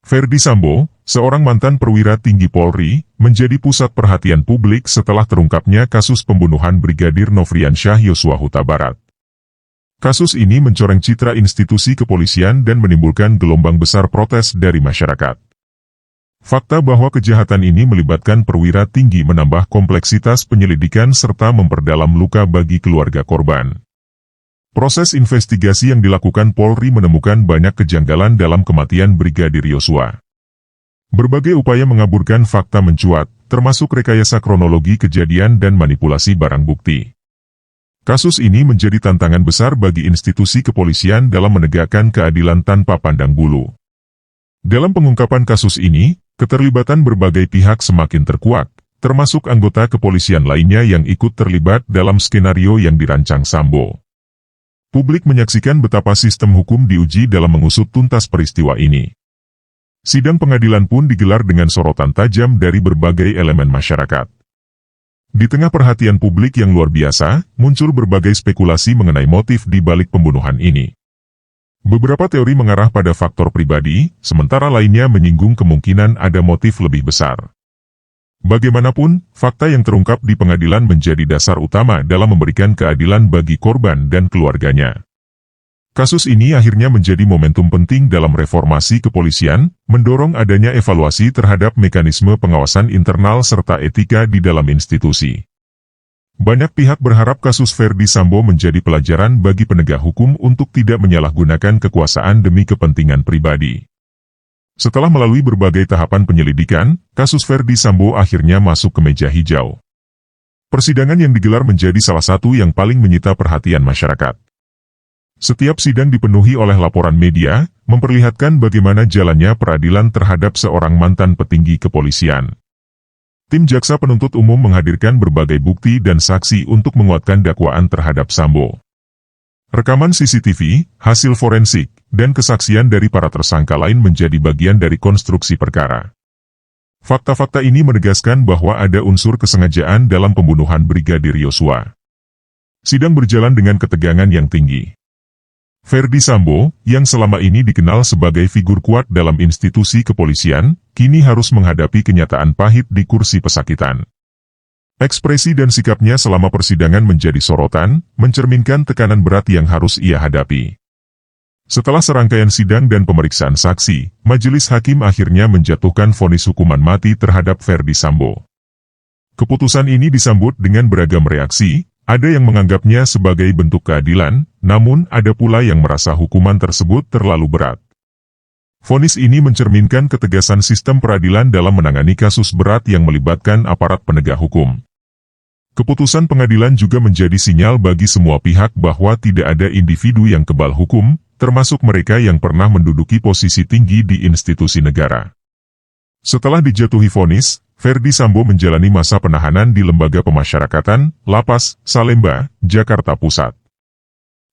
Ferdy Sambo, seorang mantan perwira tinggi Polri, menjadi pusat perhatian publik setelah terungkapnya kasus pembunuhan Brigadir Nofriansyah Yosua Huta Barat. Kasus ini mencoreng citra institusi kepolisian dan menimbulkan gelombang besar protes dari masyarakat. Fakta bahwa kejahatan ini melibatkan perwira tinggi menambah kompleksitas penyelidikan serta memperdalam luka bagi keluarga korban. Proses investigasi yang dilakukan Polri menemukan banyak kejanggalan dalam kematian Brigadir Yosua. Berbagai upaya mengaburkan fakta mencuat, termasuk rekayasa kronologi kejadian dan manipulasi barang bukti. Kasus ini menjadi tantangan besar bagi institusi kepolisian dalam menegakkan keadilan tanpa pandang bulu. Dalam pengungkapan kasus ini, keterlibatan berbagai pihak semakin terkuat, termasuk anggota kepolisian lainnya yang ikut terlibat dalam skenario yang dirancang Sambo. Publik menyaksikan betapa sistem hukum diuji dalam mengusut tuntas peristiwa ini. Sidang pengadilan pun digelar dengan sorotan tajam dari berbagai elemen masyarakat. Di tengah perhatian publik yang luar biasa, muncul berbagai spekulasi mengenai motif di balik pembunuhan ini. Beberapa teori mengarah pada faktor pribadi, sementara lainnya menyinggung kemungkinan ada motif lebih besar. Bagaimanapun, fakta yang terungkap di pengadilan menjadi dasar utama dalam memberikan keadilan bagi korban dan keluarganya. Kasus ini akhirnya menjadi momentum penting dalam reformasi kepolisian, mendorong adanya evaluasi terhadap mekanisme pengawasan internal serta etika di dalam institusi. Banyak pihak berharap kasus Ferdy Sambo menjadi pelajaran bagi penegak hukum untuk tidak menyalahgunakan kekuasaan demi kepentingan pribadi. Setelah melalui berbagai tahapan penyelidikan, kasus Ferdy Sambo akhirnya masuk ke meja hijau. Persidangan yang digelar menjadi salah satu yang paling menyita perhatian masyarakat. Setiap sidang dipenuhi oleh laporan media, memperlihatkan bagaimana jalannya peradilan terhadap seorang mantan petinggi kepolisian. Tim jaksa penuntut umum menghadirkan berbagai bukti dan saksi untuk menguatkan dakwaan terhadap Sambo. Rekaman CCTV, hasil forensik, dan kesaksian dari para tersangka lain menjadi bagian dari konstruksi perkara. Fakta-fakta ini menegaskan bahwa ada unsur kesengajaan dalam pembunuhan Brigadir Yosua. Sidang berjalan dengan ketegangan yang tinggi. Ferdy Sambo, yang selama ini dikenal sebagai figur kuat dalam institusi kepolisian, kini harus menghadapi kenyataan pahit di kursi pesakitan. Ekspresi dan sikapnya selama persidangan menjadi sorotan, mencerminkan tekanan berat yang harus ia hadapi. Setelah serangkaian sidang dan pemeriksaan saksi, majelis hakim akhirnya menjatuhkan vonis hukuman mati terhadap Ferdy Sambo. Keputusan ini disambut dengan beragam reaksi, ada yang menganggapnya sebagai bentuk keadilan, namun ada pula yang merasa hukuman tersebut terlalu berat. Vonis ini mencerminkan ketegasan sistem peradilan dalam menangani kasus berat yang melibatkan aparat penegak hukum. Keputusan pengadilan juga menjadi sinyal bagi semua pihak bahwa tidak ada individu yang kebal hukum, termasuk mereka yang pernah menduduki posisi tinggi di institusi negara. Setelah dijatuhi vonis, Ferdy Sambo menjalani masa penahanan di Lembaga Pemasyarakatan, Lapas, Salemba, Jakarta Pusat.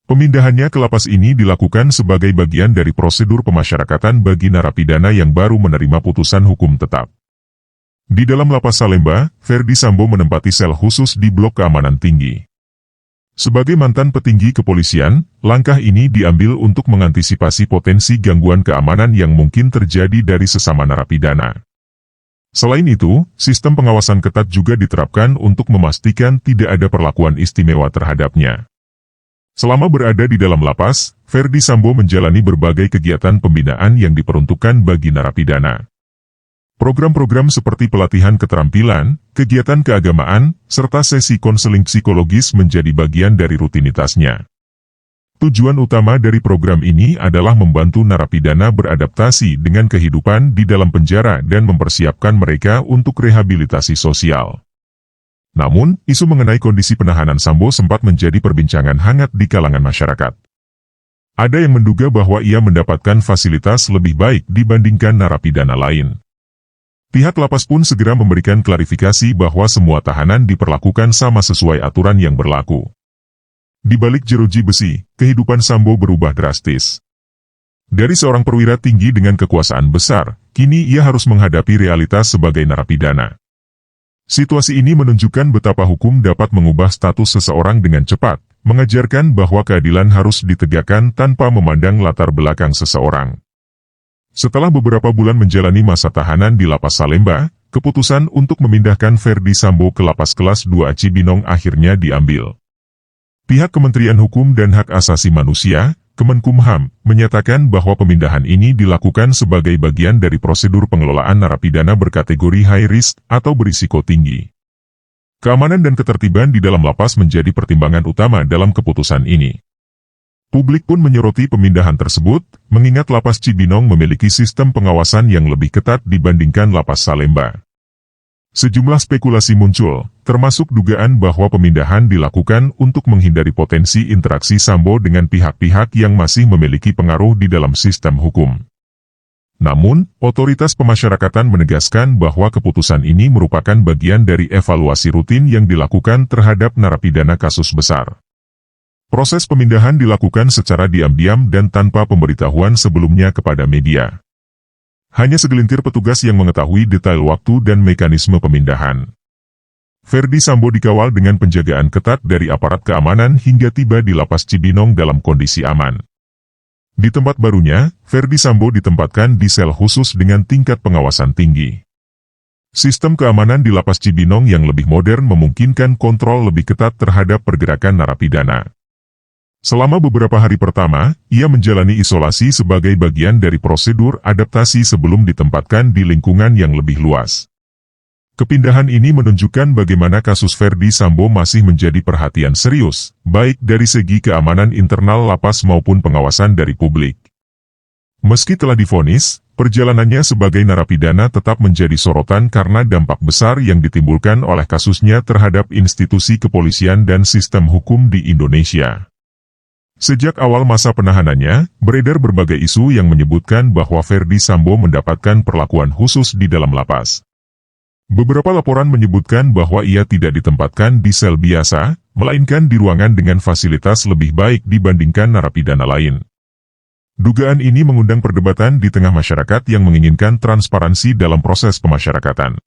Pemindahannya ke lapas ini dilakukan sebagai bagian dari prosedur pemasyarakatan bagi narapidana yang baru menerima putusan hukum tetap. Di dalam Lapas Salemba, Ferdy Sambo menempati sel khusus di Blok Keamanan Tinggi. Sebagai mantan petinggi kepolisian, langkah ini diambil untuk mengantisipasi potensi gangguan keamanan yang mungkin terjadi dari sesama narapidana. Selain itu, sistem pengawasan ketat juga diterapkan untuk memastikan tidak ada perlakuan istimewa terhadapnya. Selama berada di dalam lapas, Ferdy Sambo menjalani berbagai kegiatan pembinaan yang diperuntukkan bagi narapidana. Program-program seperti pelatihan keterampilan, kegiatan keagamaan, serta sesi konseling psikologis menjadi bagian dari rutinitasnya. Tujuan utama dari program ini adalah membantu narapidana beradaptasi dengan kehidupan di dalam penjara dan mempersiapkan mereka untuk rehabilitasi sosial. Namun, isu mengenai kondisi penahanan Sambo sempat menjadi perbincangan hangat di kalangan masyarakat. Ada yang menduga bahwa ia mendapatkan fasilitas lebih baik dibandingkan narapidana lain. Pihak lapas pun segera memberikan klarifikasi bahwa semua tahanan diperlakukan sama sesuai aturan yang berlaku. Di balik jeruji besi, kehidupan Sambo berubah drastis. Dari seorang perwira tinggi dengan kekuasaan besar, kini ia harus menghadapi realitas sebagai narapidana. Situasi ini menunjukkan betapa hukum dapat mengubah status seseorang dengan cepat, mengajarkan bahwa keadilan harus ditegakkan tanpa memandang latar belakang seseorang. Setelah beberapa bulan menjalani masa tahanan di Lapas Salemba, keputusan untuk memindahkan Ferdy Sambo ke Lapas Kelas 2 Cibinong akhirnya diambil. Pihak Kementerian Hukum dan Hak Asasi Manusia, Kemenkumham, menyatakan bahwa pemindahan ini dilakukan sebagai bagian dari prosedur pengelolaan narapidana berkategori high risk atau berisiko tinggi. Keamanan dan ketertiban di dalam lapas menjadi pertimbangan utama dalam keputusan ini. Publik pun menyoroti pemindahan tersebut, mengingat Lapas Cibinong memiliki sistem pengawasan yang lebih ketat dibandingkan Lapas Salemba. Sejumlah spekulasi muncul, termasuk dugaan bahwa pemindahan dilakukan untuk menghindari potensi interaksi Sambo dengan pihak-pihak yang masih memiliki pengaruh di dalam sistem hukum. Namun, otoritas pemasyarakatan menegaskan bahwa keputusan ini merupakan bagian dari evaluasi rutin yang dilakukan terhadap narapidana kasus besar. Proses pemindahan dilakukan secara diam-diam dan tanpa pemberitahuan sebelumnya kepada media. Hanya segelintir petugas yang mengetahui detail waktu dan mekanisme pemindahan. Ferdy Sambo dikawal dengan penjagaan ketat dari aparat keamanan hingga tiba di Lapas Cibinong dalam kondisi aman. Di tempat barunya, Ferdy Sambo ditempatkan di sel khusus dengan tingkat pengawasan tinggi. Sistem keamanan di Lapas Cibinong yang lebih modern memungkinkan kontrol lebih ketat terhadap pergerakan narapidana. Selama beberapa hari pertama, ia menjalani isolasi sebagai bagian dari prosedur adaptasi sebelum ditempatkan di lingkungan yang lebih luas. Kepindahan ini menunjukkan bagaimana kasus Ferdy Sambo masih menjadi perhatian serius, baik dari segi keamanan internal lapas maupun pengawasan dari publik. Meski telah divonis, perjalanannya sebagai narapidana tetap menjadi sorotan karena dampak besar yang ditimbulkan oleh kasusnya terhadap institusi kepolisian dan sistem hukum di Indonesia. Sejak awal masa penahanannya, beredar berbagai isu yang menyebutkan bahwa Ferdy Sambo mendapatkan perlakuan khusus di dalam lapas. Beberapa laporan menyebutkan bahwa ia tidak ditempatkan di sel biasa, melainkan di ruangan dengan fasilitas lebih baik dibandingkan narapidana lain. Dugaan ini mengundang perdebatan di tengah masyarakat yang menginginkan transparansi dalam proses pemasyarakatan.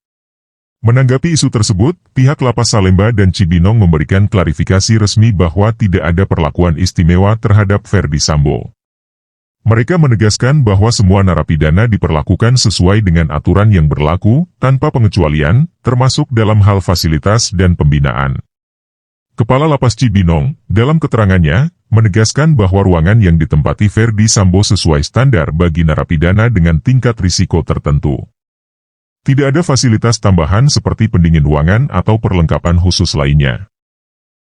Menanggapi isu tersebut, pihak Lapas Salemba dan Cibinong memberikan klarifikasi resmi bahwa tidak ada perlakuan istimewa terhadap Ferdy Sambo. Mereka menegaskan bahwa semua narapidana diperlakukan sesuai dengan aturan yang berlaku, tanpa pengecualian, termasuk dalam hal fasilitas dan pembinaan. Kepala Lapas Cibinong, dalam keterangannya, menegaskan bahwa ruangan yang ditempati Ferdy Sambo sesuai standar bagi narapidana dengan tingkat risiko tertentu. Tidak ada fasilitas tambahan seperti pendingin ruangan atau perlengkapan khusus lainnya.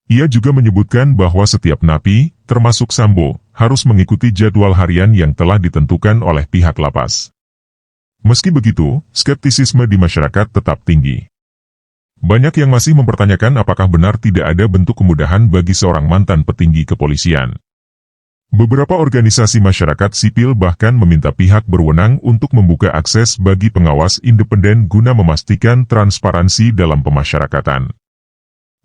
Ia juga menyebutkan bahwa setiap napi, termasuk Sambo, harus mengikuti jadwal harian yang telah ditentukan oleh pihak lapas. Meski begitu, skeptisisme di masyarakat tetap tinggi. Banyak yang masih mempertanyakan apakah benar tidak ada bentuk kemudahan bagi seorang mantan petinggi kepolisian. Beberapa organisasi masyarakat sipil bahkan meminta pihak berwenang untuk membuka akses bagi pengawas independen guna memastikan transparansi dalam pemasyarakatan.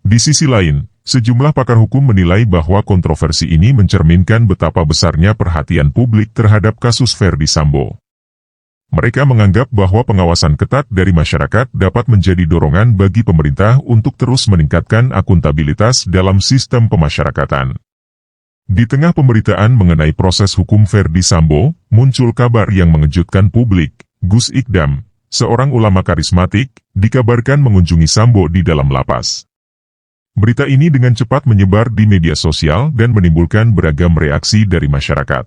Di sisi lain, sejumlah pakar hukum menilai bahwa kontroversi ini mencerminkan betapa besarnya perhatian publik terhadap kasus Ferdy Sambo. Mereka menganggap bahwa pengawasan ketat dari masyarakat dapat menjadi dorongan bagi pemerintah untuk terus meningkatkan akuntabilitas dalam sistem pemasyarakatan. Di tengah pemberitaan mengenai proses hukum Ferdy Sambo, muncul kabar yang mengejutkan publik. Gus Ikdam, seorang ulama karismatik, dikabarkan mengunjungi Sambo di dalam lapas. Berita ini dengan cepat menyebar di media sosial dan menimbulkan beragam reaksi dari masyarakat.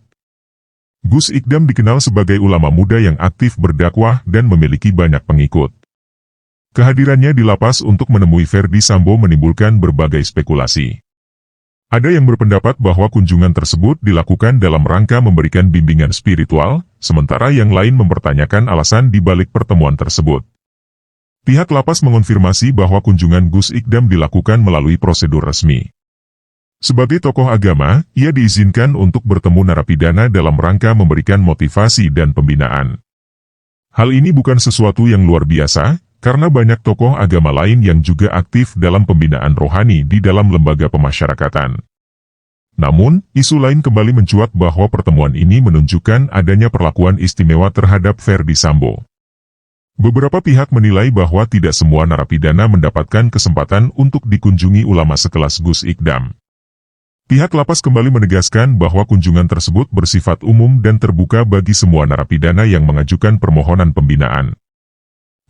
Gus Ikdam dikenal sebagai ulama muda yang aktif berdakwah dan memiliki banyak pengikut. Kehadirannya di lapas untuk menemui Ferdy Sambo menimbulkan berbagai spekulasi. Ada yang berpendapat bahwa kunjungan tersebut dilakukan dalam rangka memberikan bimbingan spiritual, sementara yang lain mempertanyakan alasan di balik pertemuan tersebut. Pihak lapas mengonfirmasi bahwa kunjungan Gus Ikdam dilakukan melalui prosedur resmi. Sebagai tokoh agama, ia diizinkan untuk bertemu narapidana dalam rangka memberikan motivasi dan pembinaan. Hal ini bukan sesuatu yang luar biasa, karena banyak tokoh agama lain yang juga aktif dalam pembinaan rohani di dalam lembaga pemasyarakatan. Namun, isu lain kembali mencuat bahwa pertemuan ini menunjukkan adanya perlakuan istimewa terhadap Ferdy Sambo. Beberapa pihak menilai bahwa tidak semua narapidana mendapatkan kesempatan untuk dikunjungi ulama sekelas Gus Ikdam. Pihak lapas kembali menegaskan bahwa kunjungan tersebut bersifat umum dan terbuka bagi semua narapidana yang mengajukan permohonan pembinaan.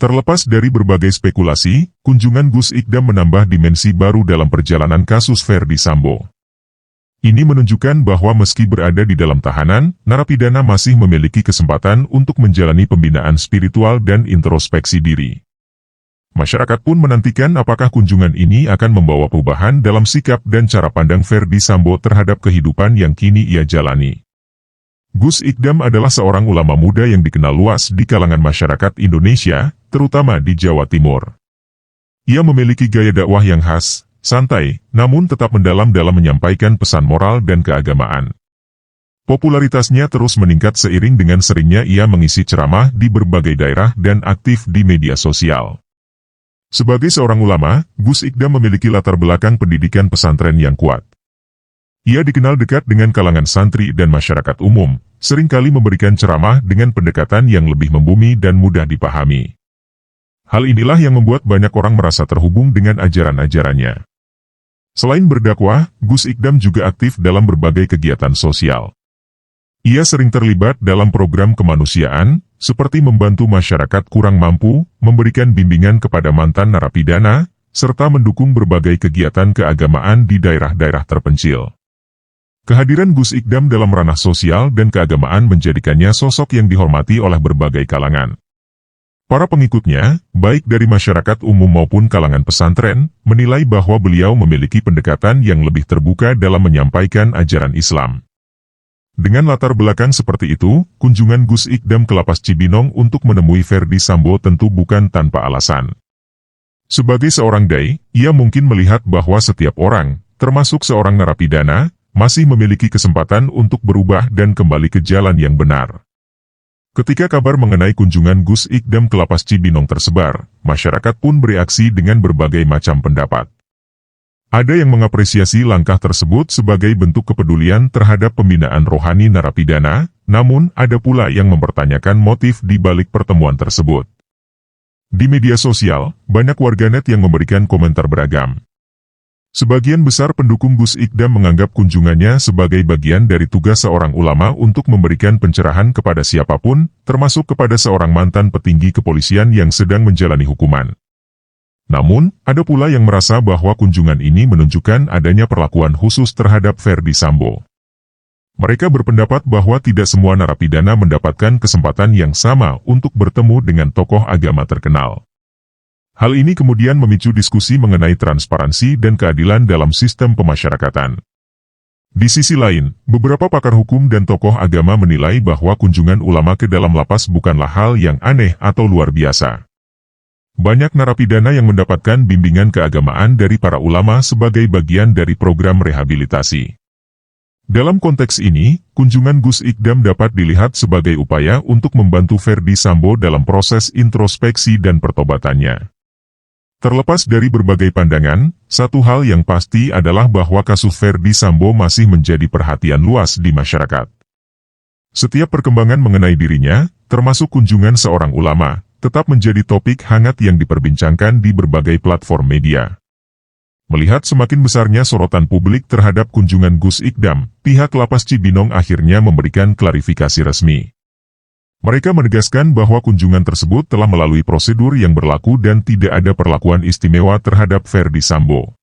Terlepas dari berbagai spekulasi, kunjungan Gus Ikdam menambah dimensi baru dalam perjalanan kasus Ferdy Sambo. Ini menunjukkan bahwa meski berada di dalam tahanan, narapidana masih memiliki kesempatan untuk menjalani pembinaan spiritual dan introspeksi diri. Masyarakat pun menantikan apakah kunjungan ini akan membawa perubahan dalam sikap dan cara pandang Ferdy Sambo terhadap kehidupan yang kini ia jalani. Gus Ikdam adalah seorang ulama muda yang dikenal luas di kalangan masyarakat Indonesia, terutama di Jawa Timur. Ia memiliki gaya dakwah yang khas, santai, namun tetap mendalam dalam menyampaikan pesan moral dan keagamaan. Popularitasnya terus meningkat seiring dengan seringnya ia mengisi ceramah di berbagai daerah dan aktif di media sosial. Sebagai seorang ulama, Gus Ikdam memiliki latar belakang pendidikan pesantren yang kuat. Ia dikenal dekat dengan kalangan santri dan masyarakat umum, seringkali memberikan ceramah dengan pendekatan yang lebih membumi dan mudah dipahami. Hal inilah yang membuat banyak orang merasa terhubung dengan ajaran-ajarannya. Selain berdakwah, Gus Ikdam juga aktif dalam berbagai kegiatan sosial. Ia sering terlibat dalam program kemanusiaan, seperti membantu masyarakat kurang mampu, memberikan bimbingan kepada mantan narapidana, serta mendukung berbagai kegiatan keagamaan di daerah-daerah terpencil. Kehadiran Gus Ikdam dalam ranah sosial dan keagamaan menjadikannya sosok yang dihormati oleh berbagai kalangan. Para pengikutnya, baik dari masyarakat umum maupun kalangan pesantren, menilai bahwa beliau memiliki pendekatan yang lebih terbuka dalam menyampaikan ajaran Islam. Dengan latar belakang seperti itu, kunjungan Gus Ikdam ke Lapas Cibinong untuk menemui Ferdy Sambo tentu bukan tanpa alasan. Sebagai seorang dai, ia mungkin melihat bahwa setiap orang, termasuk seorang narapidana, masih memiliki kesempatan untuk berubah dan kembali ke jalan yang benar. Ketika kabar mengenai kunjungan Gus Ikdam ke Lapas Cibinong tersebar, masyarakat pun bereaksi dengan berbagai macam pendapat. Ada yang mengapresiasi langkah tersebut sebagai bentuk kepedulian terhadap pembinaan rohani narapidana, namun ada pula yang mempertanyakan motif di balik pertemuan tersebut. Di media sosial, banyak warganet yang memberikan komentar beragam. Sebagian besar pendukung Gus Ikdam menganggap kunjungannya sebagai bagian dari tugas seorang ulama untuk memberikan pencerahan kepada siapapun, termasuk kepada seorang mantan petinggi kepolisian yang sedang menjalani hukuman. Namun, ada pula yang merasa bahwa kunjungan ini menunjukkan adanya perlakuan khusus terhadap Ferdy Sambo. Mereka berpendapat bahwa tidak semua narapidana mendapatkan kesempatan yang sama untuk bertemu dengan tokoh agama terkenal. Hal ini kemudian memicu diskusi mengenai transparansi dan keadilan dalam sistem pemasyarakatan. Di sisi lain, beberapa pakar hukum dan tokoh agama menilai bahwa kunjungan ulama ke dalam lapas bukanlah hal yang aneh atau luar biasa. Banyak narapidana yang mendapatkan bimbingan keagamaan dari para ulama sebagai bagian dari program rehabilitasi. Dalam konteks ini, kunjungan Gus Ikdam dapat dilihat sebagai upaya untuk membantu Ferdy Sambo dalam proses introspeksi dan pertobatannya. Terlepas dari berbagai pandangan, satu hal yang pasti adalah bahwa kasus Ferdy Sambo masih menjadi perhatian luas di masyarakat. Setiap perkembangan mengenai dirinya, termasuk kunjungan seorang ulama, tetap menjadi topik hangat yang diperbincangkan di berbagai platform media. Melihat semakin besarnya sorotan publik terhadap kunjungan Gus Ikdam, pihak Lapas Cibinong akhirnya memberikan klarifikasi resmi. Mereka menegaskan bahwa kunjungan tersebut telah melalui prosedur yang berlaku dan tidak ada perlakuan istimewa terhadap Ferdy Sambo.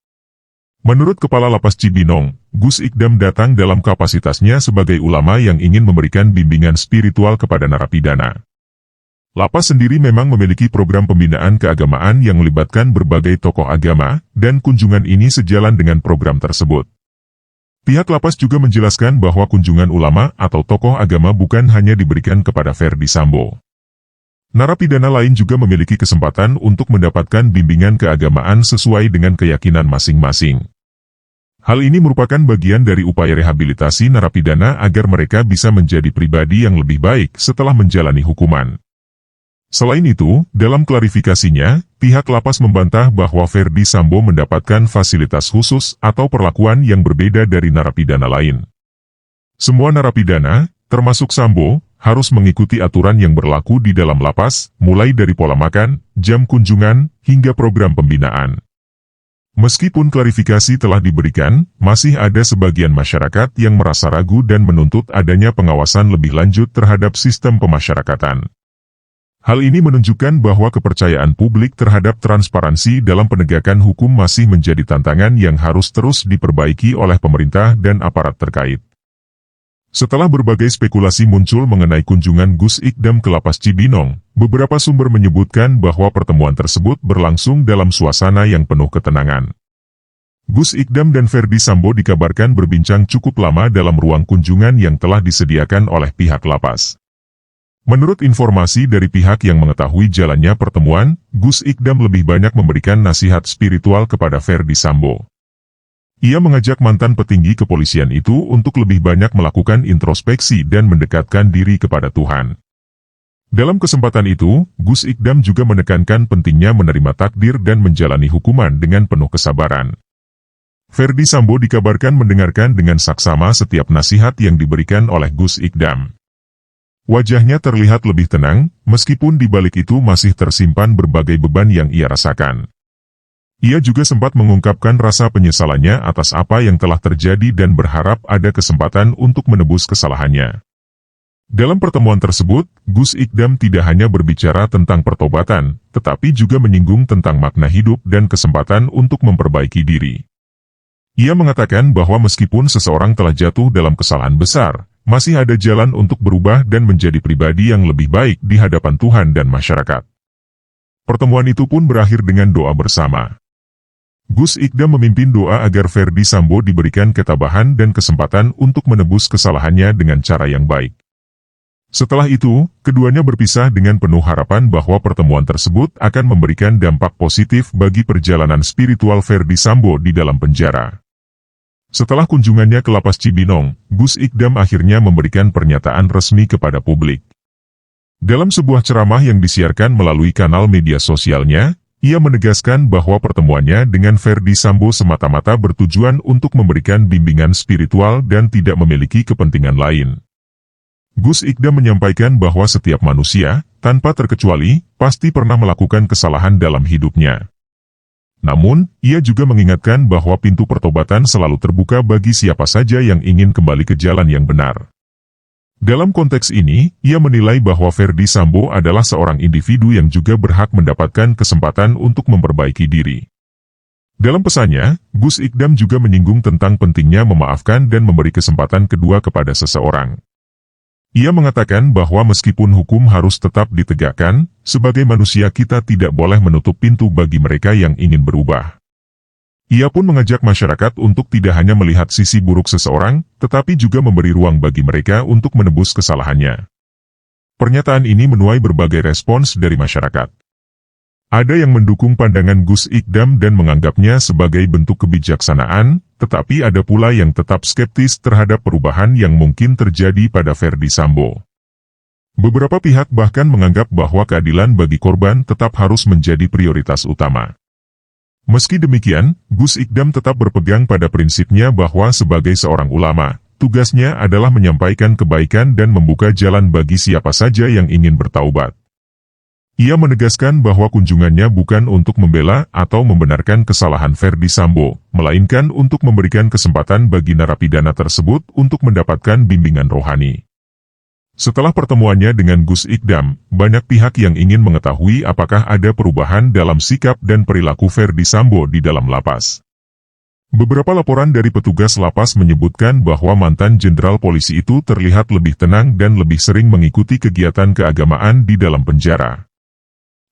Menurut Kepala Lapas Cibinong, Gus Ikdam datang dalam kapasitasnya sebagai ulama yang ingin memberikan bimbingan spiritual kepada narapidana. Lapas sendiri memang memiliki program pembinaan keagamaan yang melibatkan berbagai tokoh agama, dan kunjungan ini sejalan dengan program tersebut. Pihak lapas juga menjelaskan bahwa kunjungan ulama atau tokoh agama bukan hanya diberikan kepada Ferdy Sambo. Narapidana lain juga memiliki kesempatan untuk mendapatkan bimbingan keagamaan sesuai dengan keyakinan masing-masing. Hal ini merupakan bagian dari upaya rehabilitasi narapidana agar mereka bisa menjadi pribadi yang lebih baik setelah menjalani hukuman. Selain itu, dalam klarifikasinya, pihak lapas membantah bahwa Ferdy Sambo mendapatkan fasilitas khusus atau perlakuan yang berbeda dari narapidana lain. Semua narapidana, termasuk Sambo, harus mengikuti aturan yang berlaku di dalam lapas, mulai dari pola makan, jam kunjungan, hingga program pembinaan. Meskipun klarifikasi telah diberikan, masih ada sebagian masyarakat yang merasa ragu dan menuntut adanya pengawasan lebih lanjut terhadap sistem pemasyarakatan. Hal ini menunjukkan bahwa kepercayaan publik terhadap transparansi dalam penegakan hukum masih menjadi tantangan yang harus terus diperbaiki oleh pemerintah dan aparat terkait. Setelah berbagai spekulasi muncul mengenai kunjungan Gus Ikdam ke Lapas Cibinong, beberapa sumber menyebutkan bahwa pertemuan tersebut berlangsung dalam suasana yang penuh ketenangan. Gus Ikdam dan Ferdy Sambo dikabarkan berbincang cukup lama dalam ruang kunjungan yang telah disediakan oleh pihak lapas. Menurut informasi dari pihak yang mengetahui jalannya pertemuan, Gus Ikdam lebih banyak memberikan nasihat spiritual kepada Ferdy Sambo. Ia mengajak mantan petinggi kepolisian itu untuk lebih banyak melakukan introspeksi dan mendekatkan diri kepada Tuhan. Dalam kesempatan itu, Gus Ikdam juga menekankan pentingnya menerima takdir dan menjalani hukuman dengan penuh kesabaran. Ferdy Sambo dikabarkan mendengarkan dengan saksama setiap nasihat yang diberikan oleh Gus Ikdam. Wajahnya terlihat lebih tenang, meskipun di balik itu masih tersimpan berbagai beban yang ia rasakan. Ia juga sempat mengungkapkan rasa penyesalannya atas apa yang telah terjadi dan berharap ada kesempatan untuk menebus kesalahannya. Dalam pertemuan tersebut, Gus Ikdam tidak hanya berbicara tentang pertobatan, tetapi juga menyinggung tentang makna hidup dan kesempatan untuk memperbaiki diri. Ia mengatakan bahwa meskipun seseorang telah jatuh dalam kesalahan besar, masih ada jalan untuk berubah dan menjadi pribadi yang lebih baik di hadapan Tuhan dan masyarakat. Pertemuan itu pun berakhir dengan doa bersama. Gus Ikdam memimpin doa agar Ferdy Sambo diberikan ketabahan dan kesempatan untuk menebus kesalahannya dengan cara yang baik. Setelah itu, keduanya berpisah dengan penuh harapan bahwa pertemuan tersebut akan memberikan dampak positif bagi perjalanan spiritual Ferdy Sambo di dalam penjara. Setelah kunjungannya ke Lapas Cibinong, Gus Ikdam akhirnya memberikan pernyataan resmi kepada publik. Dalam sebuah ceramah yang disiarkan melalui kanal media sosialnya, ia menegaskan bahwa pertemuannya dengan Ferdy Sambo semata-mata bertujuan untuk memberikan bimbingan spiritual dan tidak memiliki kepentingan lain. Gus Ikdam menyampaikan bahwa setiap manusia, tanpa terkecuali, pasti pernah melakukan kesalahan dalam hidupnya. Namun, ia juga mengingatkan bahwa pintu pertobatan selalu terbuka bagi siapa saja yang ingin kembali ke jalan yang benar. Dalam konteks ini, ia menilai bahwa Ferdy Sambo adalah seorang individu yang juga berhak mendapatkan kesempatan untuk memperbaiki diri. Dalam pesannya, Gus Ikdam juga menyinggung tentang pentingnya memaafkan dan memberi kesempatan kedua kepada seseorang. Ia mengatakan bahwa meskipun hukum harus tetap ditegakkan, sebagai manusia kita tidak boleh menutup pintu bagi mereka yang ingin berubah. Ia pun mengajak masyarakat untuk tidak hanya melihat sisi buruk seseorang, tetapi juga memberi ruang bagi mereka untuk menebus kesalahannya. Pernyataan ini menuai berbagai respons dari masyarakat. Ada yang mendukung pandangan Gus Ikdam dan menganggapnya sebagai bentuk kebijaksanaan, tetapi ada pula yang tetap skeptis terhadap perubahan yang mungkin terjadi pada Ferdy Sambo. Beberapa pihak bahkan menganggap bahwa keadilan bagi korban tetap harus menjadi prioritas utama. Meski demikian, Gus Ikdam tetap berpegang pada prinsipnya bahwa sebagai seorang ulama, tugasnya adalah menyampaikan kebaikan dan membuka jalan bagi siapa saja yang ingin bertaubat. Ia menegaskan bahwa kunjungannya bukan untuk membela atau membenarkan kesalahan Ferdy Sambo, melainkan untuk memberikan kesempatan bagi narapidana tersebut untuk mendapatkan bimbingan rohani. Setelah pertemuannya dengan Gus Ikdam, banyak pihak yang ingin mengetahui apakah ada perubahan dalam sikap dan perilaku Ferdy Sambo di dalam lapas. Beberapa laporan dari petugas lapas menyebutkan bahwa mantan jenderal polisi itu terlihat lebih tenang dan lebih sering mengikuti kegiatan keagamaan di dalam penjara.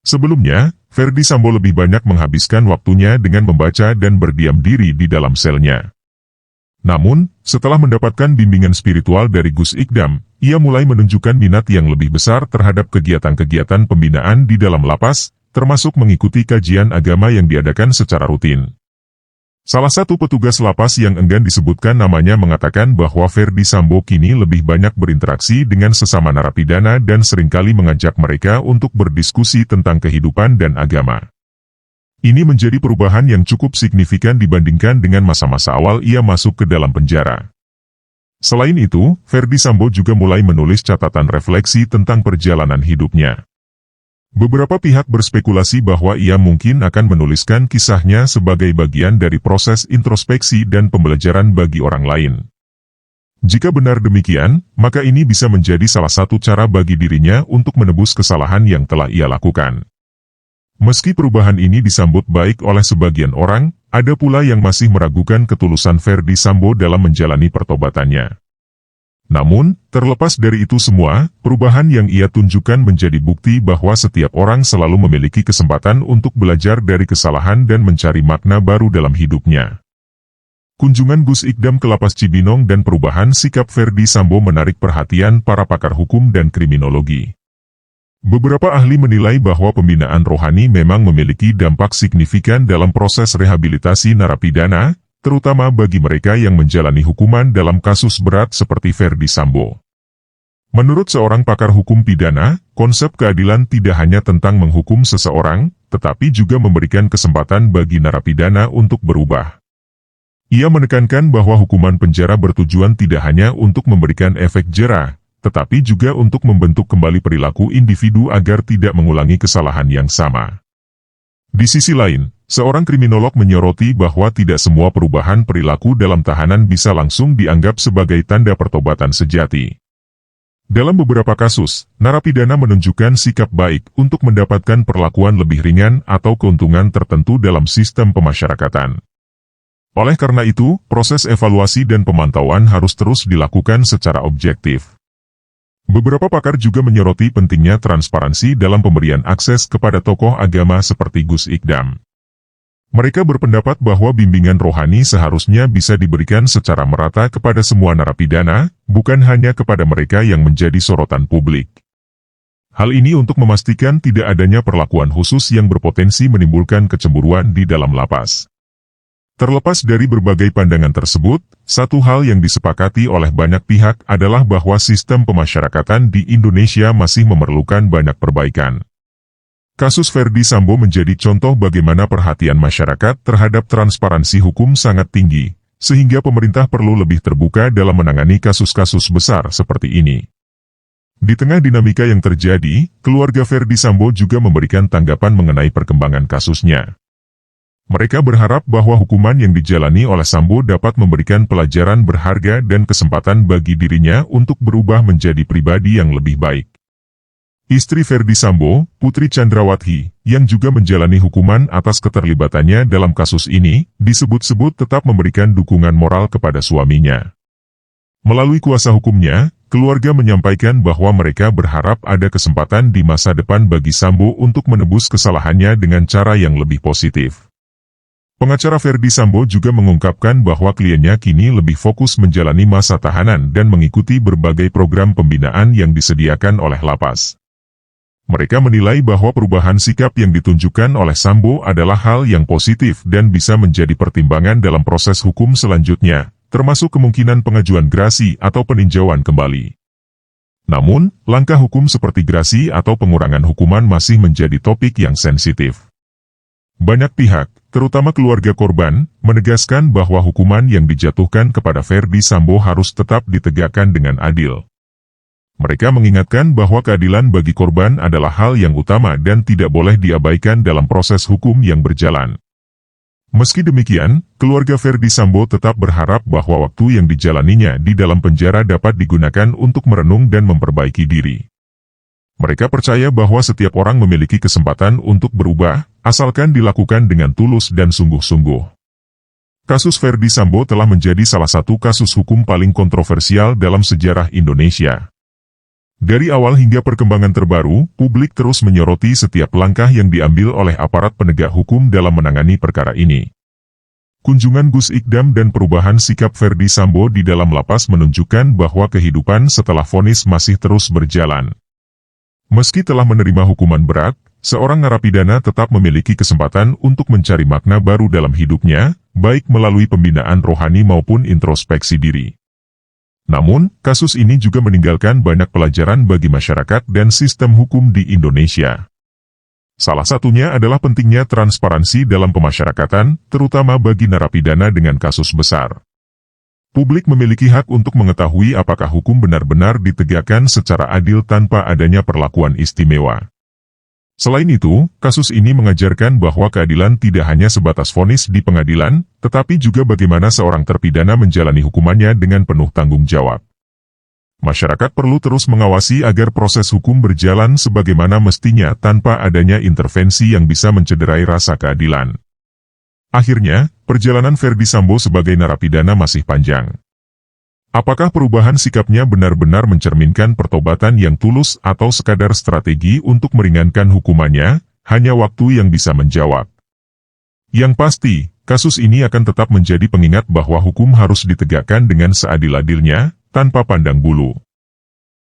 Sebelumnya, Ferdy Sambo lebih banyak menghabiskan waktunya dengan membaca dan berdiam diri di dalam selnya. Namun, setelah mendapatkan bimbingan spiritual dari Gus Ikdam, ia mulai menunjukkan minat yang lebih besar terhadap kegiatan-kegiatan pembinaan di dalam lapas, termasuk mengikuti kajian agama yang diadakan secara rutin. Salah satu petugas lapas yang enggan disebutkan namanya mengatakan bahwa Ferdy Sambo kini lebih banyak berinteraksi dengan sesama narapidana dan seringkali mengajak mereka untuk berdiskusi tentang kehidupan dan agama. Ini menjadi perubahan yang cukup signifikan dibandingkan dengan masa-masa awal ia masuk ke dalam penjara. Selain itu, Ferdy Sambo juga mulai menulis catatan refleksi tentang perjalanan hidupnya. Beberapa pihak berspekulasi bahwa ia mungkin akan menuliskan kisahnya sebagai bagian dari proses introspeksi dan pembelajaran bagi orang lain. Jika benar demikian, maka ini bisa menjadi salah satu cara bagi dirinya untuk menebus kesalahan yang telah ia lakukan. Meski perubahan ini disambut baik oleh sebagian orang, ada pula yang masih meragukan ketulusan Ferdy Sambo dalam menjalani pertobatannya. Namun, terlepas dari itu semua, perubahan yang ia tunjukkan menjadi bukti bahwa setiap orang selalu memiliki kesempatan untuk belajar dari kesalahan dan mencari makna baru dalam hidupnya. Kunjungan Gus Ikdam ke Lapas Cibinong dan perubahan sikap Ferdy Sambo menarik perhatian para pakar hukum dan kriminologi. Beberapa ahli menilai bahwa pembinaan rohani memang memiliki dampak signifikan dalam proses rehabilitasi narapidana, terutama bagi mereka yang menjalani hukuman dalam kasus berat seperti Ferdy Sambo. Menurut seorang pakar hukum pidana, konsep keadilan tidak hanya tentang menghukum seseorang, tetapi juga memberikan kesempatan bagi narapidana untuk berubah. Ia menekankan bahwa hukuman penjara bertujuan tidak hanya untuk memberikan efek jera, tetapi juga untuk membentuk kembali perilaku individu agar tidak mengulangi kesalahan yang sama. Di sisi lain, seorang kriminolog menyoroti bahwa tidak semua perubahan perilaku dalam tahanan bisa langsung dianggap sebagai tanda pertobatan sejati. Dalam beberapa kasus, narapidana menunjukkan sikap baik untuk mendapatkan perlakuan lebih ringan atau keuntungan tertentu dalam sistem pemasyarakatan. Oleh karena itu, proses evaluasi dan pemantauan harus terus dilakukan secara objektif. Beberapa pakar juga menyoroti pentingnya transparansi dalam pemberian akses kepada tokoh agama seperti Gus Ikdam. Mereka berpendapat bahwa bimbingan rohani seharusnya bisa diberikan secara merata kepada semua narapidana, bukan hanya kepada mereka yang menjadi sorotan publik. Hal ini untuk memastikan tidak adanya perlakuan khusus yang berpotensi menimbulkan kecemburuan di dalam lapas. Terlepas dari berbagai pandangan tersebut, satu hal yang disepakati oleh banyak pihak adalah bahwa sistem pemasyarakatan di Indonesia masih memerlukan banyak perbaikan. Kasus Ferdy Sambo menjadi contoh bagaimana perhatian masyarakat terhadap transparansi hukum sangat tinggi, sehingga pemerintah perlu lebih terbuka dalam menangani kasus-kasus besar seperti ini. Di tengah dinamika yang terjadi, keluarga Ferdy Sambo juga memberikan tanggapan mengenai perkembangan kasusnya. Mereka berharap bahwa hukuman yang dijalani oleh Sambo dapat memberikan pelajaran berharga dan kesempatan bagi dirinya untuk berubah menjadi pribadi yang lebih baik. Istri Ferdy Sambo, Putri Chandrawati, yang juga menjalani hukuman atas keterlibatannya dalam kasus ini, disebut-sebut tetap memberikan dukungan moral kepada suaminya. Melalui kuasa hukumnya, keluarga menyampaikan bahwa mereka berharap ada kesempatan di masa depan bagi Sambo untuk menebus kesalahannya dengan cara yang lebih positif. Pengacara Ferdy Sambo juga mengungkapkan bahwa kliennya kini lebih fokus menjalani masa tahanan dan mengikuti berbagai program pembinaan yang disediakan oleh lapas. Mereka menilai bahwa perubahan sikap yang ditunjukkan oleh Sambo adalah hal yang positif dan bisa menjadi pertimbangan dalam proses hukum selanjutnya, termasuk kemungkinan pengajuan grasi atau peninjauan kembali. Namun, langkah hukum seperti grasi atau pengurangan hukuman masih menjadi topik yang sensitif. Banyak pihak, terutama keluarga korban, menegaskan bahwa hukuman yang dijatuhkan kepada Ferdy Sambo harus tetap ditegakkan dengan adil. Mereka mengingatkan bahwa keadilan bagi korban adalah hal yang utama dan tidak boleh diabaikan dalam proses hukum yang berjalan. Meski demikian, keluarga Ferdy Sambo tetap berharap bahwa waktu yang dijalaninya di dalam penjara dapat digunakan untuk merenung dan memperbaiki diri. Mereka percaya bahwa setiap orang memiliki kesempatan untuk berubah, asalkan dilakukan dengan tulus dan sungguh-sungguh. Kasus Ferdy Sambo telah menjadi salah satu kasus hukum paling kontroversial dalam sejarah Indonesia. Dari awal hingga perkembangan terbaru, publik terus menyoroti setiap langkah yang diambil oleh aparat penegak hukum dalam menangani perkara ini. Kunjungan Gus Ikdam dan perubahan sikap Ferdy Sambo di dalam lapas menunjukkan bahwa kehidupan setelah vonis masih terus berjalan. Meski telah menerima hukuman berat, seorang narapidana tetap memiliki kesempatan untuk mencari makna baru dalam hidupnya, baik melalui pembinaan rohani maupun introspeksi diri. Namun, kasus ini juga meninggalkan banyak pelajaran bagi masyarakat dan sistem hukum di Indonesia. Salah satunya adalah pentingnya transparansi dalam pemasyarakatan, terutama bagi narapidana dengan kasus besar. Publik memiliki hak untuk mengetahui apakah hukum benar-benar ditegakkan secara adil tanpa adanya perlakuan istimewa. Selain itu, kasus ini mengajarkan bahwa keadilan tidak hanya sebatas vonis di pengadilan, tetapi juga bagaimana seorang terpidana menjalani hukumannya dengan penuh tanggung jawab. Masyarakat perlu terus mengawasi agar proses hukum berjalan sebagaimana mestinya tanpa adanya intervensi yang bisa mencederai rasa keadilan. Akhirnya, perjalanan Ferdy Sambo sebagai narapidana masih panjang. Apakah perubahan sikapnya benar-benar mencerminkan pertobatan yang tulus atau sekadar strategi untuk meringankan hukumannya? Hanya waktu yang bisa menjawab. Yang pasti, kasus ini akan tetap menjadi pengingat bahwa hukum harus ditegakkan dengan seadil-adilnya, tanpa pandang bulu.